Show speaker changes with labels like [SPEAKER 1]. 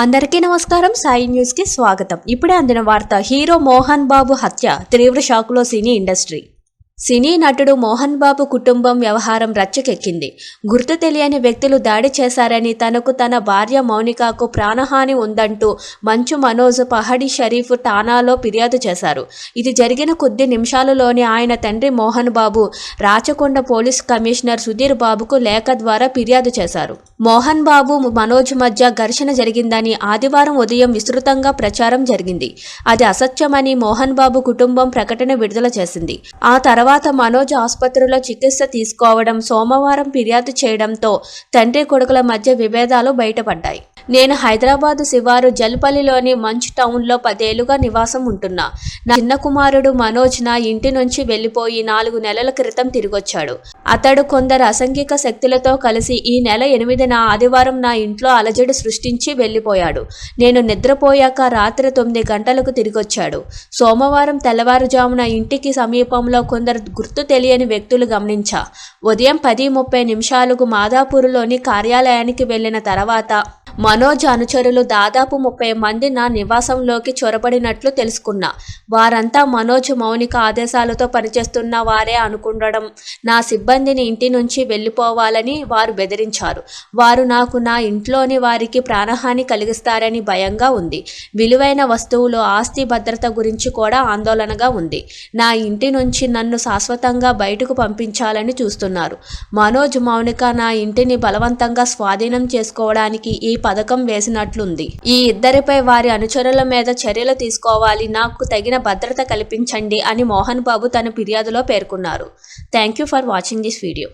[SPEAKER 1] అందరికీ నమస్కారం. సాయి న్యూస్ కి స్వాగతం. ఇప్పుడే అందిన వార్త. హీరో మోహన్ బాబు హత్య తీవ్ర షాకులో సినీ ఇండస్ట్రీ. సినీ నటుడు మోహన్ బాబు కుటుంబం వ్యవహారం రచ్చకెక్కింది. గుర్తు తెలియని వ్యక్తులు దాడి చేశారని, తనకు తన భార్య మౌనికకు ప్రాణహాని ఉందంటూ మంచు మనోజ్ పహడి షరీఫ్ ఠాణాలో ఫిర్యాదు చేశారు. ఇది జరిగిన కొద్ది నిమిషాలలోనే ఆయన తండ్రి మోహన్ బాబు రాచకొండ పోలీస్ కమిషనర్ సుధీర్ బాబుకు లేఖ ద్వారా ఫిర్యాదు చేశారు. మోహన్ బాబు మనోజ్ మధ్య ఘర్షణ జరిగిందని ఆదివారం ఉదయం విస్తృతంగా ప్రచారం జరిగింది. అది అసత్యమని మోహన్ బాబు కుటుంబం ప్రకటన విడుదల చేసింది. ఆ తర్వాత మనోజ్ ఆసుపత్రిలో చికిత్స తీసుకోవడం, సోమవారం ఫిర్యాదు చేయడంతో తండ్రి కొడుకుల మధ్య విభేదాలు బయటపడ్డాయి. నేను హైదరాబాదు శివారు జల్పల్లిలోని మంచ్ టౌన్లో 10 ఏళ్లుగా నివాసం ఉంటున్నా. నా చిన్న కుమారుడు మనోజ్ నా ఇంటి నుంచి వెళ్లిపోయి 4 నెలల క్రితం తిరిగొచ్చాడు. అతడు కొందరు అసంఘిక శక్తులతో కలిసి ఈ నెల 8న ఆదివారం నా ఇంట్లో అలజడి సృష్టించి వెళ్లిపోయాడు. నేను నిద్రపోయాక రాత్రి 9 గంటలకు తిరిగొచ్చాడు. సోమవారం తెల్లవారుజామున ఇంటికి సమీపంలో కొందరు గుర్తు తెలియని వ్యక్తులు గమనించా. ఉదయం 10:30 మాదాపూర్లోని కార్యాలయానికి వెళ్లిన తర్వాత మనోజ్ అనుచరులు దాదాపు 30 మంది నా నివాసంలోకి చొరబడినట్లు తెలుసుకున్నా. వారంతా మనోజ్, మౌనిక ఆదేశాలతో పనిచేస్తున్న వారే అనుకుండడం, నా సిబ్బందిని ఇంటి నుంచి వెళ్లిపోవాలని వారు బెదిరించారు. వారు నాకు నా ఇంట్లోని వారికి ప్రాణహాని కలిగిస్తారని భయంగా ఉంది. విలువైన వస్తువులు, ఆస్తి భద్రత గురించి కూడా ఆందోళనగా ఉంది. నా ఇంటి నుంచి నన్ను శాశ్వతంగా బయటకు పంపించాలని చూస్తున్నారు. మనోజ్, మౌనిక నా ఇంటిని బలవంతంగా స్వాధీనం చేసుకోవడానికి ఈ పథకం వేసినట్లుంది. ఈ ఇద్దరిపై వారి అనుచరుల మీద చర్యలు తీసుకోవాలి, నాకు తగిన భద్రత కల్పించండి అని మోహన్ బాబు తన ఫిర్యాదులో పేర్కొన్నారు. Thank you for watching this video.